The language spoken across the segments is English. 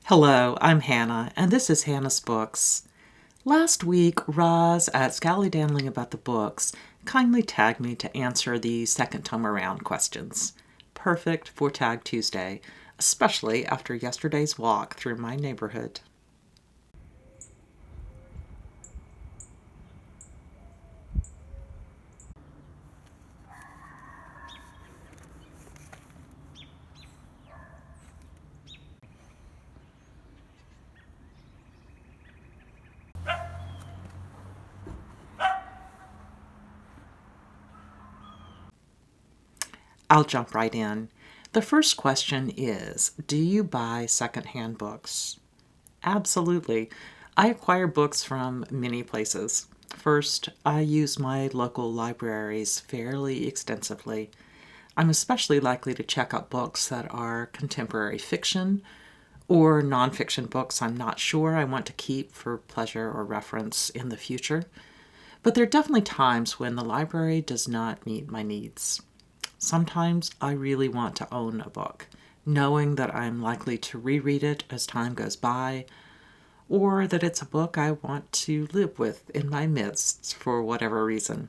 Hello, I'm Hannah, and this is Hannah's Books. Last week, Roz at Scallydandling About the Books kindly tagged me to answer the Second Tome Around questions. Perfect for Tag Tuesday, especially after yesterday's walk through my neighborhood. I'll jump right in. The first question is, do you buy secondhand books? Absolutely. I acquire books from many places. First, I use my local libraries fairly extensively. I'm especially likely to check out books that are contemporary fiction or nonfiction books I'm not sure I want to keep for pleasure or reference in the future. But there are definitely times when the library does not meet my needs. Sometimes I really want to own a book, knowing that I'm likely to reread it as time goes by, or that it's a book I want to live with in my midst for whatever reason.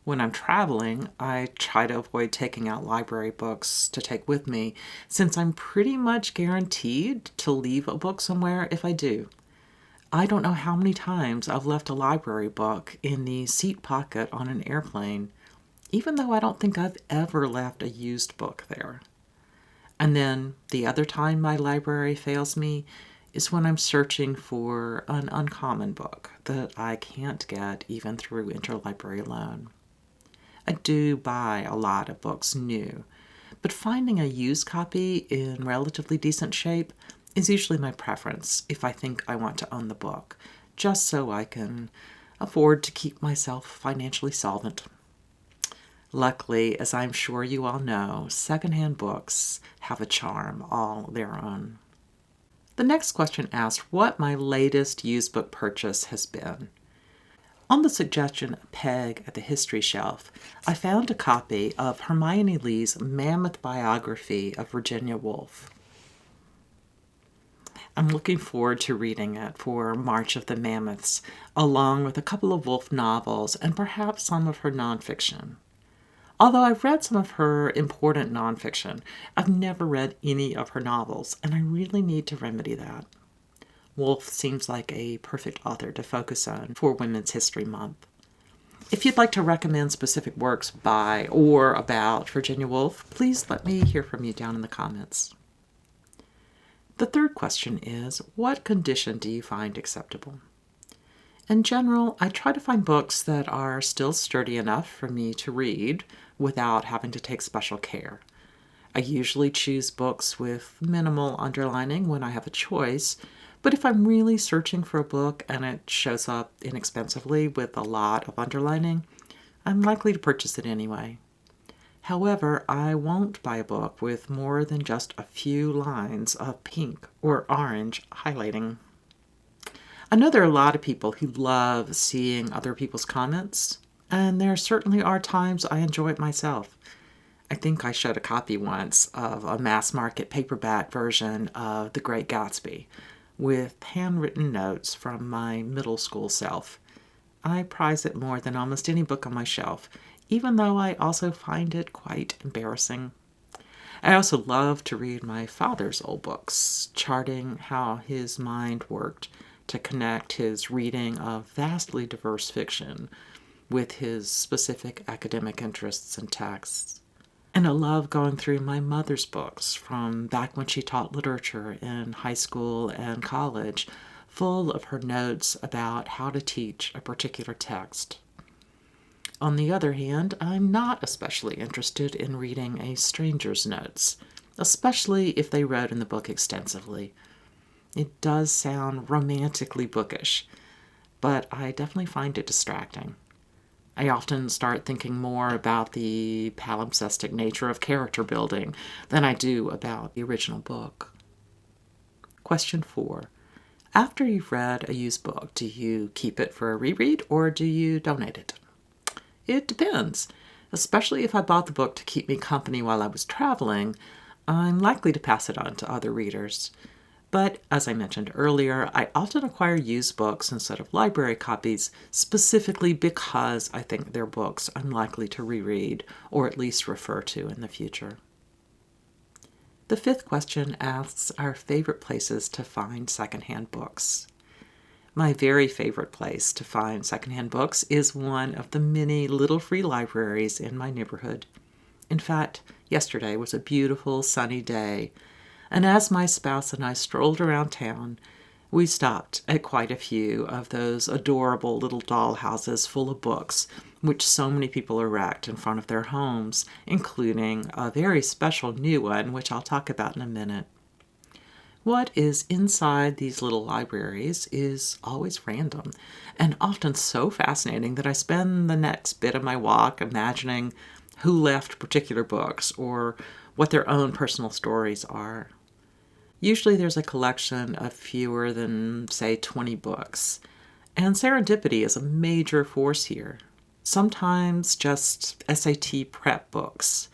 When I'm traveling, I try to avoid taking out library books to take with me, since I'm pretty much guaranteed to leave a book somewhere if I do. I don't know how many times I've left a library book in the seat pocket on an airplane, even though I don't think I've ever left a used book there. And then the other time my library fails me is when I'm searching for an uncommon book that I can't get even through interlibrary loan. I do buy a lot of books new, but finding a used copy in relatively decent shape is usually my preference if I think I want to own the book, just so I can afford to keep myself financially solvent. Luckily, as I'm sure you all know, secondhand books have a charm all their own. The next question asks what my latest used book purchase has been. On the suggestion of Peg at the History Shelf, I found a copy of Hermione Lee's mammoth biography of Virginia Woolf. I'm looking forward to reading it for March of the Mammoths, along with a couple of Woolf novels and perhaps some of her nonfiction. Although I've read some of her important nonfiction, I've never read any of her novels, and I really need to remedy that. Woolf seems like a perfect author to focus on for Women's History Month. If you'd like to recommend specific works by or about Virginia Woolf, please let me hear from you down in the comments. The third question is, what condition do you find acceptable? In general, I try to find books that are still sturdy enough for me to read without having to take special care. I usually choose books with minimal underlining when I have a choice, but if I'm really searching for a book and it shows up inexpensively with a lot of underlining, I'm likely to purchase it anyway. However, I won't buy a book with more than just a few lines of pink or orange highlighting. I know there are a lot of people who love seeing other people's comments, and there certainly are times I enjoy it myself. I think I showed a copy once of a mass market paperback version of The Great Gatsby with handwritten notes from my middle school self. I prize it more than almost any book on my shelf, even though I also find it quite embarrassing. I also love to read my father's old books, charting how his mind worked to connect his reading of vastly diverse fiction with his specific academic interests and texts. And I love going through my mother's books from back when she taught literature in high school and college, full of her notes about how to teach a particular text. On the other hand, I'm not especially interested in reading a stranger's notes, especially if they wrote in the book extensively. It does sound romantically bookish, but I definitely find it distracting. I often start thinking more about the palimpsestic nature of character building than I do about the original book. Question 4. After you've read a used book, do you keep it for a reread or do you donate it? It depends. Especially if I bought the book to keep me company while I was traveling, I'm likely to pass it on to other readers. But as I mentioned earlier, I often acquire used books instead of library copies specifically because I think they're books I'm likely to reread or at least refer to in the future. The fifth question asks our favorite places to find secondhand books. My very favorite place to find secondhand books is one of the many little free libraries in my neighborhood. In fact, yesterday was a beautiful sunny day, and as my spouse and I strolled around town, we stopped at quite a few of those adorable little doll houses full of books, which so many people erect in front of their homes, including a very special new one, which I'll talk about in a minute. What is inside these little libraries is always random and often so fascinating that I spend the next bit of my walk imagining who left particular books or what their own personal stories are. Usually there's a collection of fewer than, say, 20 books, and serendipity is a major force here. Sometimes just SAT prep books,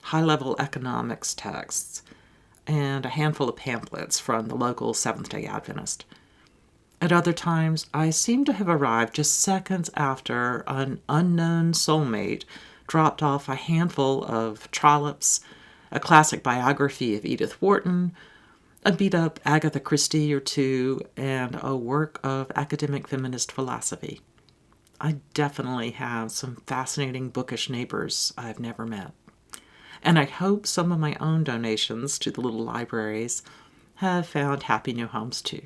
high-level economics texts, and a handful of pamphlets from the local Seventh-day Adventist. At other times, I seem to have arrived just seconds after an unknown soulmate dropped off a handful of Trollopes, a classic biography of Edith Wharton, a beat-up Agatha Christie or two, and a work of academic feminist philosophy. I definitely have some fascinating bookish neighbors I've never met. And I hope some of my own donations to the little libraries have found happy new homes too.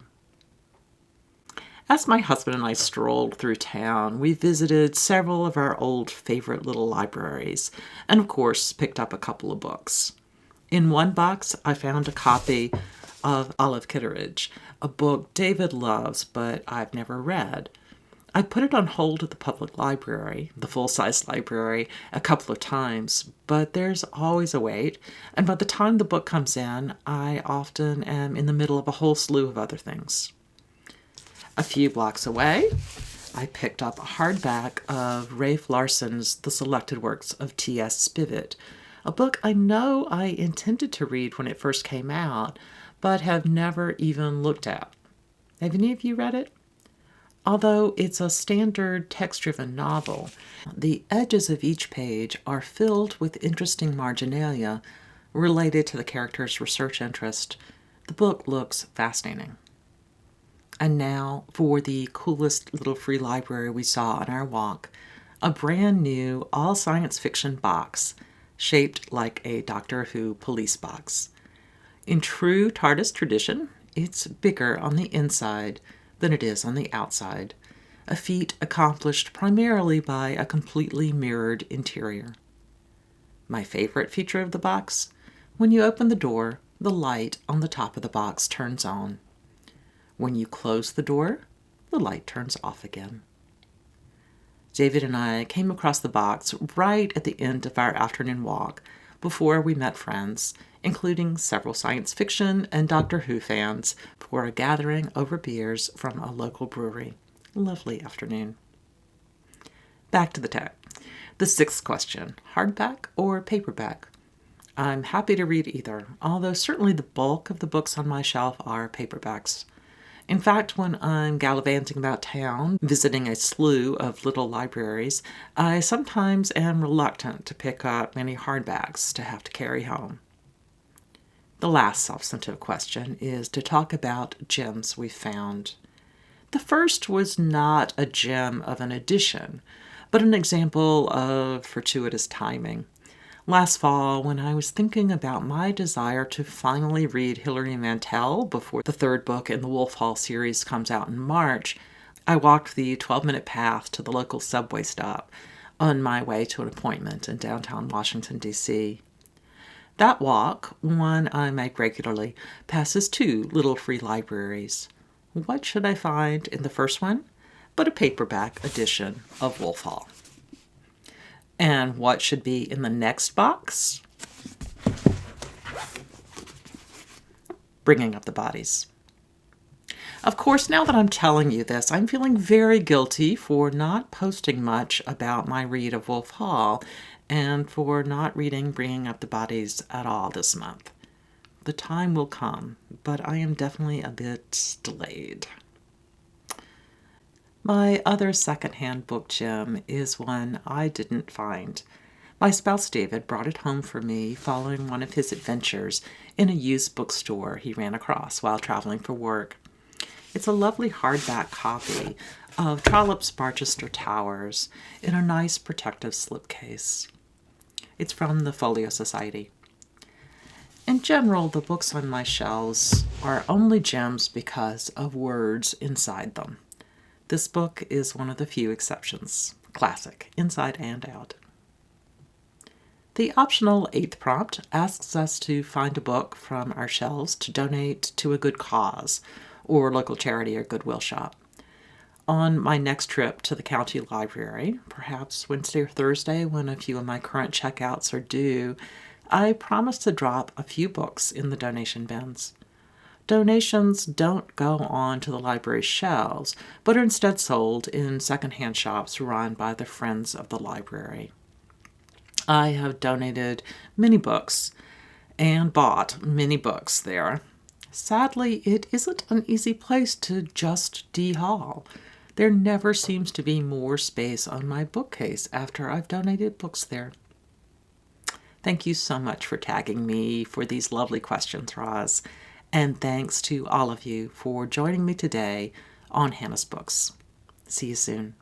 As my husband and I strolled through town, we visited several of our old favorite little libraries, and of course picked up a couple of books. In one box, I found a copy of Olive Kitteridge, a book David loves but I've never read. I put it on hold at the public library, the full-size library, a couple of times, but there's always a wait, and by the time the book comes in, I often am in the middle of a whole slew of other things. A few blocks away, I picked up a hardback of Reif Larsen's The Selected Works of T.S. Spivet, a book I know I intended to read when it first came out, but have never even looked at. Have any of you read it? Although it's a standard text-driven novel, the edges of each page are filled with interesting marginalia related to the character's research interest. The book looks fascinating. And now for the coolest little free library we saw on our walk, a brand new all-science fiction box shaped like a Doctor Who police box. In true TARDIS tradition, it's bigger on the inside than it is on the outside, a feat accomplished primarily by a completely mirrored interior. My favorite feature of the box? When you open the door, the light on the top of the box turns on. When you close the door, the light turns off again. David and I came across the box right at the end of our afternoon walk before we met friends, including several science fiction and Doctor Who fans, for a gathering over beers from a local brewery. Lovely afternoon. Back to the tag. The sixth question, hardback or paperback? I'm happy to read either, although certainly the bulk of the books on my shelf are paperbacks. In fact, when I'm gallivanting about town, visiting a slew of little libraries, I sometimes am reluctant to pick up many hardbacks to have to carry home. The last substantive question is to talk about gems we found. The first was not a gem of an edition, but an example of fortuitous timing. Last fall, when I was thinking about my desire to finally read Hilary and Mantel before the third book in the Wolf Hall series comes out in March, I walked the 12-minute path to the local subway stop on my way to an appointment in downtown Washington, D.C. That walk, one I make regularly, passes two little free libraries. What should I find in the first one but a paperback edition of Wolf Hall? And what should be in the next box? Bringing Up the Bodies. Of course, now that I'm telling you this, I'm feeling very guilty for not posting much about my read of Wolf Hall and for not reading Bringing Up the Bodies at all this month. The time will come, but I am definitely a bit delayed. My other secondhand book gem is one I didn't find. My spouse David brought it home for me following one of his adventures in a used bookstore he ran across while traveling for work. It's a lovely hardback copy of Trollope's Barchester Towers in a nice protective slipcase. It's from the Folio Society. In general, the books on my shelves are only gems because of words inside them. This book is one of the few exceptions. Classic, inside and out. The optional 8th prompt asks us to find a book from our shelves to donate to a good cause, or local charity or Goodwill shop. On my next trip to the county library, perhaps Wednesday or Thursday when a few of my current checkouts are due, I promise to drop a few books in the donation bins. Donations don't go on to the library's shelves, but are instead sold in secondhand shops run by the Friends of the Library. I have donated many books and bought many books there. Sadly, it isn't an easy place to just de-haul. There never seems to be more space on my bookcase after I've donated books there. Thank you so much for tagging me for these lovely questions, Roz. And thanks to all of you for joining me today on Hannah's Books. See you soon.